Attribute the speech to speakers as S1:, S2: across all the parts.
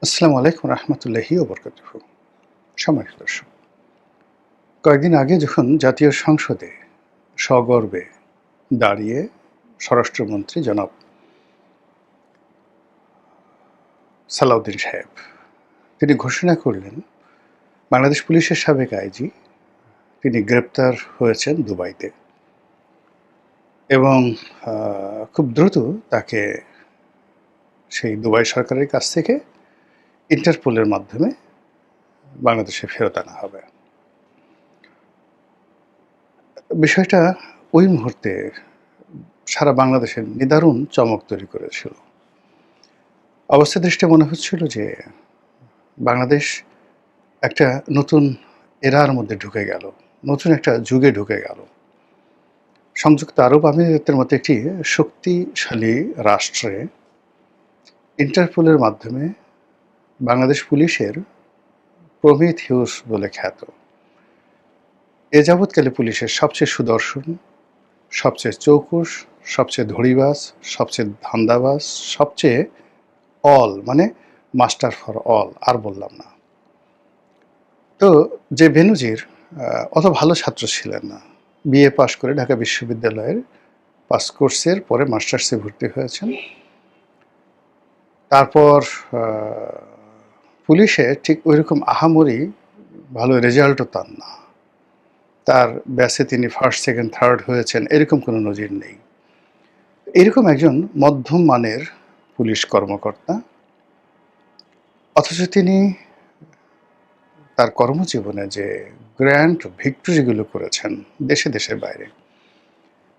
S1: আসসালামু আলাইকুম রহমতুল্লাহি ওয়া বারাকাতুহু। সম্মানিত দর্শক, কয়েকদিন আগে যখন জাতীয় সংসদে সগর্বে দাঁড়িয়ে স্বরাষ্ট্রমন্ত্রী জনাব সালাউদ্দিন সাহেব তিনি ঘোষণা করলেন বাংলাদেশ পুলিশের সাবেক আইজি তিনি গ্রেপ্তার হয়েছেন দুবাইতে এবং খুব দ্রুত তাকে সেই দুবাই সরকারের কাছ থেকে ইন্টারপোলের মাধ্যমে বাংলাদেশে ফেরত আনা হবে। বিষয়টা ওই মুহূর্তে সারা বাংলাদেশের নিদারুণ চমক তৈরি করেছিল। অবস্থা দৃষ্টে মনে হচ্ছিল যে বাংলাদেশ একটা নতুন এরার মধ্যে ঢুকে গেল, নতুন একটা যুগে ঢুকে গেল। সংযুক্ত আরব আমিরাতের মতো একটি শক্তিশালী রাষ্ট্রে ইন্টারপোলের মাধ্যমে বাংলাদেশ পুলিশের প্রমিথিউস বলে খ্যাত এ যাবৎকালে পুলিশের সবচেয়ে সুদর্শন, সবচেয়ে চৌকুশ, সবচেয়ে ধড়িবাজ, সবচেয়ে ধান্দাবাজ, সবচেয়ে মানে মাস্টার ফর অল, আর বললাম না। তো যে বেনজির অত ভালো ছাত্র ছিলেন না, বিএ পাশ করে ঢাকা বিশ্ববিদ্যালয়ের পাস কোর্সের পরে মাস্টার্সে ভর্তি হয়েছেন। তারপর পুলিশে ঠিক ওইরকম আহামরি ভালো রেজাল্টও তার না, তার ব্যাচে তিনি ফার্স্ট, সেকেন্ড, থার্ড হয়েছেন, এরকম কোনো নজির নেই। এরকম একজন মধ্যম মানের পুলিশ কর্মকর্তা, অথচ তিনি তার কর্মজীবনে যে গ্র্যান্ড ভিক্টরিগুলো করেছেন দেশে দেশের বাইরে,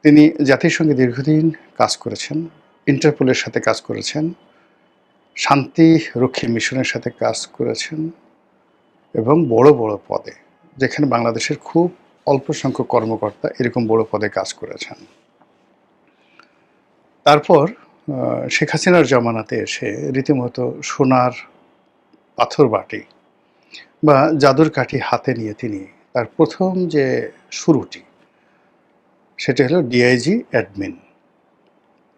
S1: তিনি জাতিসংঘে দীর্ঘদিন কাজ করেছেন, ইন্টারপোলের সাথে কাজ করেছেন, শান্তিরক্ষী মিশনের সাথে কাজ করেছেন এবং বড় বড় পদে, যেখানে বাংলাদেশের খুব অল্প সংখ্যক কর্মকর্তা এরকম বড় পদে কাজ করেছেন। তারপর শেখ হাসিনার জামানাতে এসে রীতিমতো সোনার পাথর বাটি বা জাদুর কাঠি হাতে নিয়ে তিনি তার প্রথম যে শুরুটি, সেটা হলো ডিআইজি অ্যাডমিন,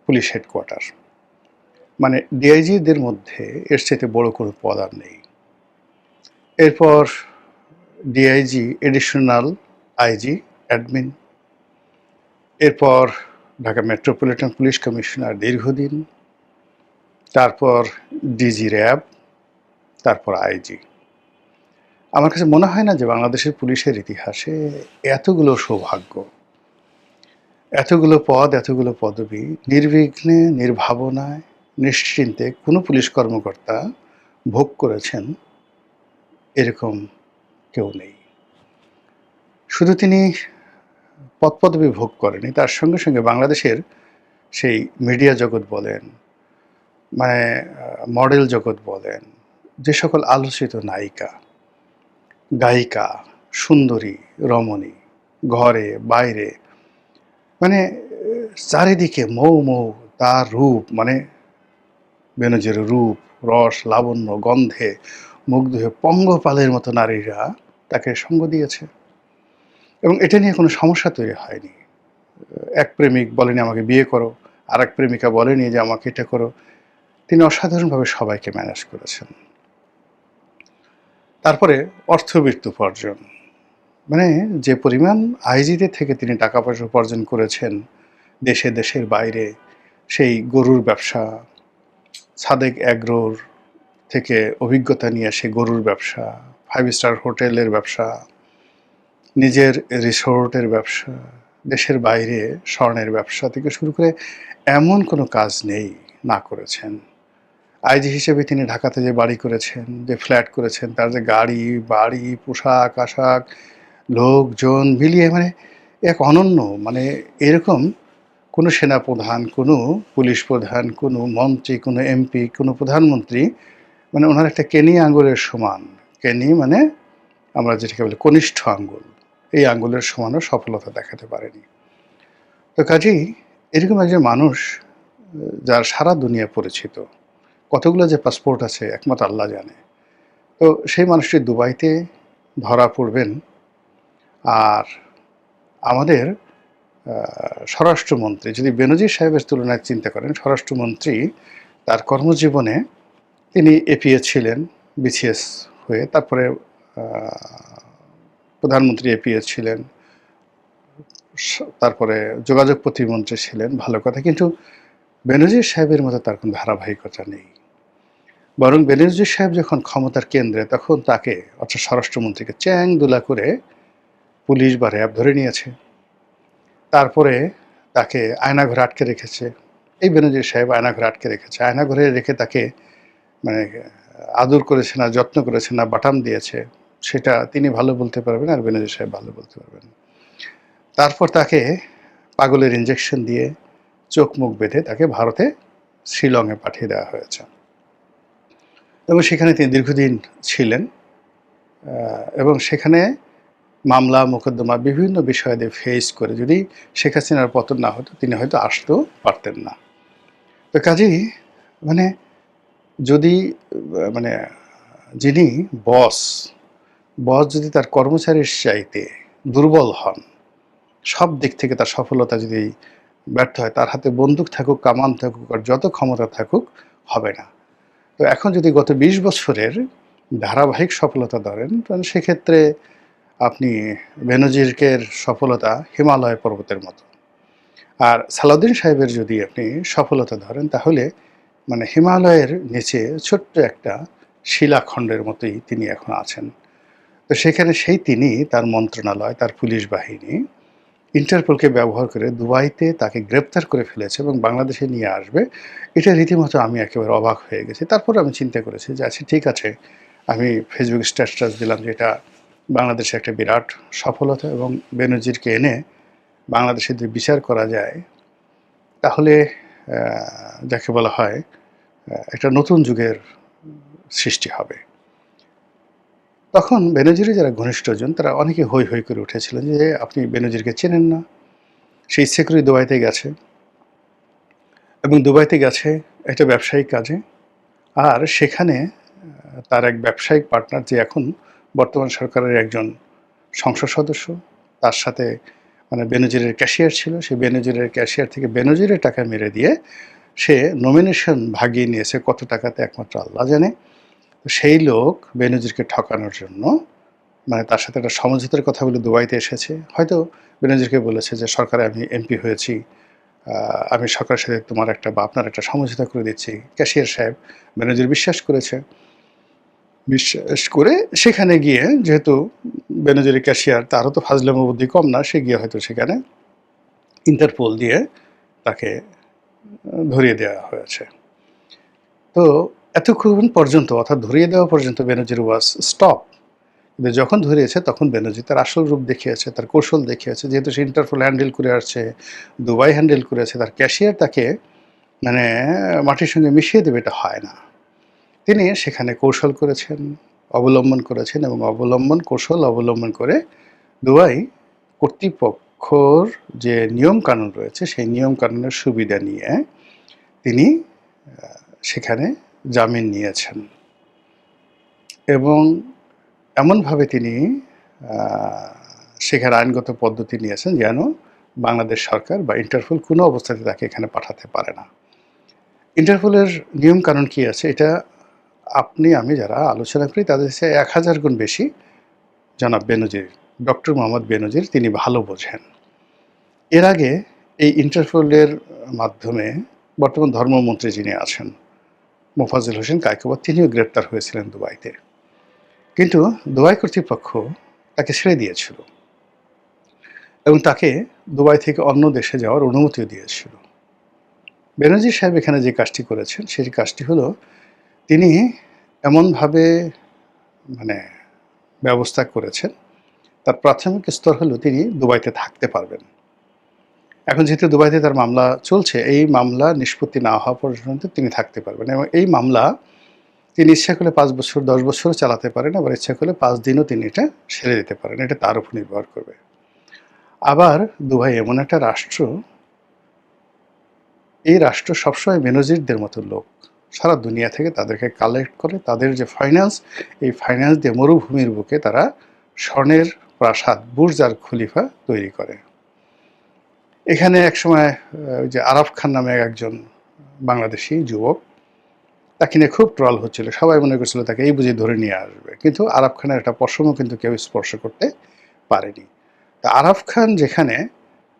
S1: পুলিশ হেডকোয়ার্টার। মানে ডিআইজিদের মধ্যে এর চাইতে বড় কোনো পদ আর নেই। এরপর ডিআইজি এডিশনাল আইজি অ্যাডমিন, এরপর ঢাকা মেট্রোপলিটন পুলিশ কমিশনার দীর্ঘদিন, তারপর ডিজি র্যাব, তারপর আইজি। আমার কাছে মনে হয় না যে বাংলাদেশের পুলিশের ইতিহাসে এতগুলো সৌভাগ্য, এতগুলো পদ, এতগুলো পদবি নির্বিঘ্নে, নির্ভাবনায়, নিশ্চিন্তে কোনো পুলিশ কর্মকর্তা ভোগ করেছেন এরকম কেউ নেই। শুধু তিনি পদপদবি ভোগ করেনি, তার সঙ্গে সঙ্গে বাংলাদেশের সেই মিডিয়া জগৎ বলেন, মানে মডেল জগৎ বলেন, যে সকল আলোচিত নায়িকা, গায়িকা, সুন্দরী, রমণী, ঘরে বাইরে, মানে চারিদিকে মৌ মৌ তার রূপ, মানে বেনজির রূপ, রস, লাবণ্য, গন্ধে মুগ্ধ হয়ে পঙ্গপালের মতো নারীরা তাকে সঙ্গ দিয়েছে এবং এটা নিয়ে কোনো সমস্যা তৈরি হয়নি। এক প্রেমিক বলেনি আমাকে বিয়ে করো, আর এক প্রেমিকা বলেনি যে আমাকে এটা করো। তিনি অসাধারণভাবে সবাইকে ম্যানেজ করেছেন। তারপরে অর্থবিত্ত উপার্জন, মানে যে পরিমাণ আইজিদের থেকে তিনি টাকা পয়সা উপার্জন করেছেন দেশে দেশের বাইরে, সেই গরুর ব্যবসা, সাদেক অ্যাগ্রোর থেকে অভিজ্ঞতা নিয়ে আসে গরুর ব্যবসা, 5 স্টার হোটেলের ব্যবসা, নিজের রিসোর্টের ব্যবসা, দেশের বাইরে স্বর্ণের ব্যবসা থেকে শুরু করে এমন কোনো কাজ নেই না করেছেন। আইজি হিসেবে তিনি ঢাকাতে যে বাড়ি করেছেন, যে ফ্ল্যাট করেছেন, তার যে গাড়ি বাড়ি, পোশাক আশাক, লোকজন মিলিয়ে মানে এক অনন্য, মানে এরকম কোনো সেনাপ্রধান, কোনো পুলিশ প্রধান, কোনো মন্ত্রী, কোনো এমপি, কোনো প্রধানমন্ত্রী, মানে ওনার একটা কেনি আঙুলের সমান, কেনি মানে আমরা যেটাকে বলি কনিষ্ঠ আঙ্গুল, এই আঙ্গুলের সমানও সফলতা দেখাতে পারেনি। তো কাজেই এরকম একজন মানুষ, যার সারা দুনিয়া পরিচিত, কতগুলো যে পাসপোর্ট আছে একমাত্র আল্লাহ জানে, তো সেই মানুষটি দুবাইতে ধরা পড়বেন। আর আমাদের স্বরাষ্ট্রমন্ত্রী, যদি বেনজির সাহেবের তুলনায় চিন্তা করেন, স্বরাষ্ট্রমন্ত্রী তার কর্মজীবনে তিনি এপিএ ছিলেন বিসিএস হয়ে, তারপরে প্রধানমন্ত্রী এপিএ ছিলেন, তারপরে যোগাযোগ প্রতিমন্ত্রী ছিলেন, ভালো কথা। কিন্তু বেনজির সাহেবের মতো তার কোনো ধারাবাহিকতা নেই। বরং বেনজির সাহেব যখন ক্ষমতার কেন্দ্রে, তখন তাকে অর্থাৎ স্বরাষ্ট্রমন্ত্রীকে চ্যাং দুলা করে পুলিশ বা র্যাব ধরে নিয়েছে। তারপরে তাকে আয়নাঘরে আটকে রেখেছে। এই বেনজির সাহেব আয়নাঘরে আটকে রেখেছে। আয়নাঘরে রেখে তাকে মানে আদর করেছে না, যত্ন করেছে না, বাটাম দিয়েছে, সেটা তিনি ভালো বলতে পারবেন, আর বেনজির সাহেব ভালো বলতে পারবেন। তারপর তাকে পাগলের ইঞ্জেকশন দিয়ে চোখ মুখ বেঁধে তাকে ভারতে শিলংয়ে পাঠিয়ে দেওয়া হয়েছে, এবং সেখানে তিনি দীর্ঘদিন ছিলেন। এবং সেখানে মামলা মোকদ্দমা বিভিন্ন বিষয় দিয়ে ফেস করে, যদি শেখ হাসিনার পতন না হতো তিনি হয়তো আসতেও পারতেন না। তো কাজেই মানে যদি মানে যিনি বস যদি তার কর্মচারীর চাইতে দুর্বল হন, সব দিক থেকে তার সফলতা যদি ব্যর্থ হয়, তার হাতে বন্দুক থাকুক, কামান থাকুক, আর যত ক্ষমতা থাকুক, হবে না। তো এখন যদি গত ২০ বছরের ধারাবাহিক সফলতা ধরেন, তাহলে সেক্ষেত্রে আপনি বেনজিরের সফলতা হিমালয় পর্বতের মতো। আর সালাউদ্দিন সাহেবের যদি আপনি সফলতা ধরেন, তাহলে মানে হিমালয়ের নিচে ছোট্ট একটা শিলাখণ্ডের মতোই তিনি এখন আছেন। তো সেখানে তিনি তার মন্ত্রণালয়, তার পুলিশ বাহিনী ইন্টারপোলকে ব্যবহার করে দুবাইতে তাকে গ্রেপ্তার করে ফেলেছে এবং বাংলাদেশে নিয়ে আসবে। এটা রীতিমতো আমি একেবারে অবাক হয়ে গেছি। তারপর আমি চিন্তা করেছি যে আচ্ছা ঠিক আছে, আমি ফেসবুক স্ট্যাটাস দিলাম যে এটা বাংলাদেশে একটা বিরাট সফলতা, এবং বেনজিরকে এনে বাংলাদেশে যদি বিচার করা যায়, তাহলে যাকে বলা হয় একটা নতুন যুগের সৃষ্টি হবে। তখন বেনজিরের যারা ঘনিষ্ঠজন, তারা অনেকে হৈ হৈ করে উঠেছিলেন যে আপনি বেনজিরকে চেনেন না, সে ইচ্ছে করে দুবাইতে গেছে, এবং দুবাইতে গেছে একটা ব্যবসায়িক কাজে। আর সেখানে তার এক ব্যবসায়িক পার্টনার, যে এখন বর্তমান সরকারের একজন সংসদ সদস্য, তার সাথে মানে বেনজিরের ক্যাশিয়ার ছিল, সেই বেনজিরের ক্যাশিয়ার থেকে বেনজিরের টাকা মেরে দিয়ে সে নমিনেশন ভাগিয়ে নিয়েছে, কত টাকাতে একমাত্র আল্লাহ জানে। সেই লোক বেনজিরকে ঠকানোর জন্য মানে তার সাথে একটা সমঝোতার কথা বলে দুবাইতে এসেছে। হয়তো বেনজিরকে বলেছে যে সরকারে আমি এমপি হয়েছি, আমি সরকারের সাথে তোমার একটা বা আপনার একটা সমঝোতা করে দিচ্ছি। ক্যাশিয়ার সাহেব বেনজির বিশ্বাস করেছে। বিশ্বাস করে সেখানে গিয়ে, যেহেতু বেনজিরের ক্যাশিয়ার, তারও তো ফাজলামো বুদ্ধি কম না, সে গিয়ে হয়তো সেখানে ইন্টারপোল দিয়ে তাকে ধরিয়ে দেওয়া হয়েছে। তো এতক্ষণ পর্যন্ত, অর্থাৎ ধরিয়ে দেওয়া পর্যন্ত বেনজির ওয়াজ স্টপ। কিন্তু যখন ধরিয়েছে তখন বেনজির তার আসল রূপ দেখিয়েছে, তার কৌশল দেখিয়েছে। যেহেতু সে ইন্টারপোল হ্যান্ডেল করে আসছে, দুবাই হ্যান্ডেল করেছে, তার ক্যাশিয়ার তাকে মানে মাটির সঙ্গে মিশিয়ে দেবে, এটা হয় না। তিনি সেখানে কৌশল করেছেন, অবলম্বন করেছেন, এবং কৌশল অবলম্বন করে দুবাই কর্তৃপক্ষর যে নিয়মকানুন রয়েছে, সেই নিয়মকানুনের সুবিধা নিয়ে তিনি সেখানে জামিন নিয়েছেন, এবং এমনভাবে তিনি সেখানে আইনগত পদ্ধতি নিয়েছেন যেন বাংলাদেশ সরকার বা ইন্টারপোল কোনো অবস্থাতে তাকে এখানে পাঠাতে পারে না। ইন্টারপোলের নিয়মকানুন কী আছে, এটা আপনি আমি যারা আলোচনা করি তাদের চেয়ে ১,০০০ গুণ বেশি জনাব বেনজির, ডক্টর মোহাম্মদ বেনজির, তিনি ভালো বোঝেন। এর আগে এই ইন্টারপোলের মাধ্যমে বর্তমান ধর্মমন্ত্রী যিনি আছেন, মোফাজ্জল হোসেন কায়কোবাদ, তিনিও গ্রেপ্তার হয়েছিলেন দুবাইতে। কিন্তু দুবাই কর্তৃপক্ষ তাকে ছেড়ে দিয়েছিল, এবং তাকে দুবাই থেকে অন্য দেশে যাওয়ার অনুমতিও দিয়েছিল। বেনজির সাহেব এখানে যে কাজটি করেছেন, সেই কাজটি হলো তিনি এমনভাবে মানে ব্যবস্থা করেছেন, তার প্রাথমিক স্তর হলো তিনি দুবাইতে থাকতে পারবেন। এখন যেহেতু দুবাইতে তার মামলা চলছে, এই মামলা নিষ্পত্তি না হওয়া পর্যন্ত তিনি থাকতে পারবেন, এবং এই মামলা তিনি ইচ্ছা করলে ৫ বছর ১০ বছরও চালাতে পারেন, আবার ইচ্ছা করলে ৫ দিনও তিনি এটা ছেড়ে দিতে পারেন। এটা তার উপর নির্ভর করবে। আবার দুবাই এমন একটা রাষ্ট্র, এই রাষ্ট্র সবসময় বেনজিরদের মতো লোক সারা দুনিয়া থেকে তাদেরকে কালেক্ট করে, তাদের যে ফাইন্যান্স, এই ফাইন্যান্স দিয়ে মরুভূমির বুকে তারা স্বর্ণের প্রাসাদ, বুর্জ আর খলিফা তৈরি করে। এখানে একসময় ওই যে আরাফ খান নামে একজন বাংলাদেশি যুবক, তাকে নিয়ে খুব ট্রল হচ্ছিল, সবাই মনে করছিল তাকে এই বুঝি ধরে নিয়ে আসবে, কিন্তু আরাফ খানের একটা পশমও কিন্তু কেউ স্পর্শ করতে পারেনি। তা আরাফ খান যেখানে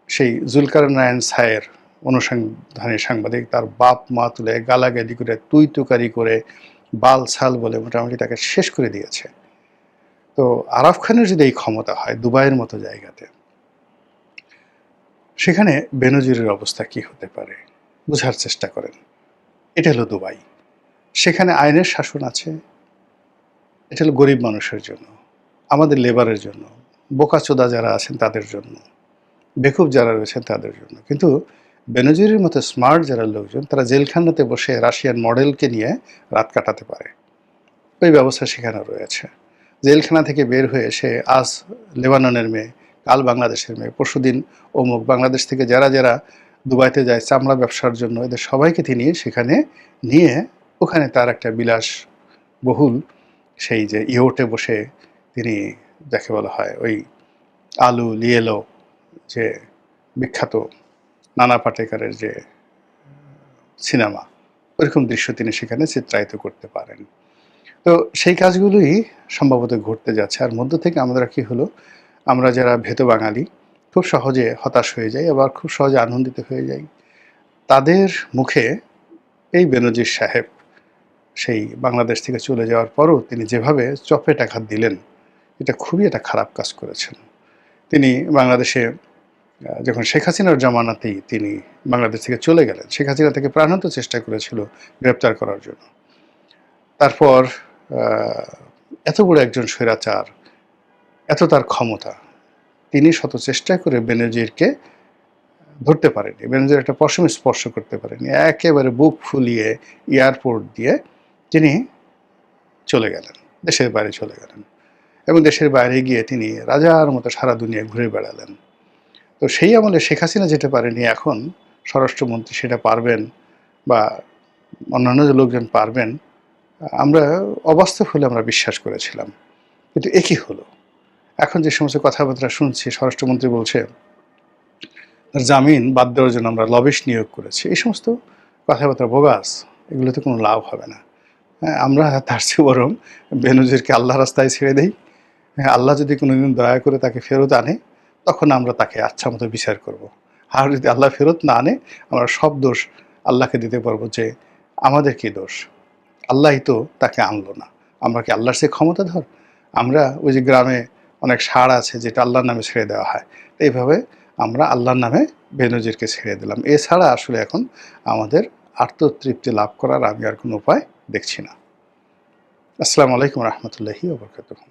S1: সেই জুলকারনায়ন সায়ের অনুসন্ধানী সাংবাদিক তার বাপ মা তুলে গালাগালি করে তুই তুকারি করে বাল ছাল বলে মোটামুটি তাকে শেষ করে দিয়েছে, তো আরাফ খানের যদি এই ক্ষমতা হয় দুবাইয়ের মতো জায়গাতে, সেখানে বেনজিরের অবস্থা কি হতে পারে বোঝার চেষ্টা করেন। এটা হলো দুবাই, সেখানে আইনের শাসন আছে, এটা হলো গরিব মানুষের জন্য, আমাদের লেবারের জন্য, বোকাচোদা যারা আছেন তাদের জন্য, বেকুব যারা রয়েছেন তাদের জন্য। কিন্তু বেনজিরের মতো স্মার্ট যারা লোকজন তারা জেলখানাতে বসে রাশিয়ান মডেলকে নিয়ে রাত কাটাতে পারে, ওই ব্যবস্থা সেখানে রয়েছে। জেলখানা থেকে বের হয়ে সে আজ লেবাননের মেয়ে, কাল বাংলাদেশের মেয়ে, পরশুদিন অমুক, বাংলাদেশ থেকে যারা যারা দুবাইতে যায় চামড়া ব্যবসার জন্য, এদের সবাইকে তিনি সেখানে নিয়ে ওখানে তার একটা বিলাস বহুল সেই যে ইয়োটে বসে তিনি, যাকে বলা হয় ওই আলু লিয়েলো, যে বিখ্যাত নানা পাটেকরের যে সিনেমা, ওইরকম দৃশ্য তিনি সেখানে চিত্রায়িত করতে পারেন। তো সেই কাজগুলোই সম্ভবত ঘটতে যাচ্ছে। আর মধ্য থেকে আমরা কি হলো, আমরা যারা ভেতো বাঙালি খুব সহজে হতাশ হয়ে যাই, আবার খুব সহজে আনন্দিত হয়ে যাই। তাদের মুখে এই বেনজির সাহেব সেই বাংলাদেশ থেকে চলে যাওয়ার পরও তিনি যেভাবে চপেটাঘাত দিলেন, এটা খুবই একটা খারাপ কাজ করেছেন। তিনি বাংলাদেশে যখন শেখ হাসিনার জামানাতেই তিনি বাংলাদেশ থেকে চলে গেলেন, শেখ হাসিনা তাকে প্রাণান্ত চেষ্টা করেছিল গ্রেপ্তার করার জন্য। তারপর এত বড় একজন স্বৈরাচার, এত তার ক্ষমতা, তিনি শত চেষ্টা করে বেনজিরকে ধরতে পারেনি, বেনজির একটা পশম স্পর্শ করতে পারেনি, একেবারে বুক ফুলিয়ে এয়ারপোর্ট দিয়ে তিনি চলে গেলেন, দেশের বাইরে চলে গেলেন, এবং দেশের বাইরে গিয়ে তিনি রাজার মতো সারা দুনিয়া ঘুরে বেড়ালেন। তো সেই আমলে শেখ হাসিনা যেটা পারেনি, এখন স্বরাষ্ট্রমন্ত্রী সেটা পারবেন বা অন্যান্য যে লোকজন পারবেন, আমরা অবাস্তব হলে আমরা বিশ্বাস করেছিলাম। কিন্তু একই হলো, এখন যে সমস্ত কথাবার্তা শুনছি, স্বরাষ্ট্রমন্ত্রী বলছে জামিন বাদ দেওয়ার জন্য আমরা লবিস্ট নিয়োগ করেছি, এই সমস্ত কথাবার্তা বোগাস, এগুলোতে কোনো লাভ হবে না। হ্যাঁ, আমরা তার চেয়ে বরং বেনজিরকে আল্লাহ রাস্তায় ছেড়ে দেই। হ্যাঁ, আল্লাহ যদি কোনোদিন দয়া করে তাকে ফেরত আনে, তখন আমরা তাকে আচ্ছা মতো বিচার করব। আর যদি আল্লাহ ফেরত না আনে, আমরা সব দোষ আল্লাহকে দিতে পারবো যে আমাদের কি দোষ, আল্লাহই তো তাকে আনলো না, আমরা কি আল্লাহর সে ক্ষমতাধর? আমরা ওই যে গ্রামে অনেক ষাঁড় আছে যেটা আল্লাহর নামে ছেড়ে দেওয়া হয়, এইভাবে আমরা আল্লাহর নামে বেনজিরকে ছেড়ে দিলাম। এছাড়া আসলে এখন আমাদের আত্মতৃপ্তি লাভ করার আমি আর কোনো উপায় দেখছি না। আসসালামু আলাইকুম রহমতুল্লাহি ওয়া বারাকাতুহু।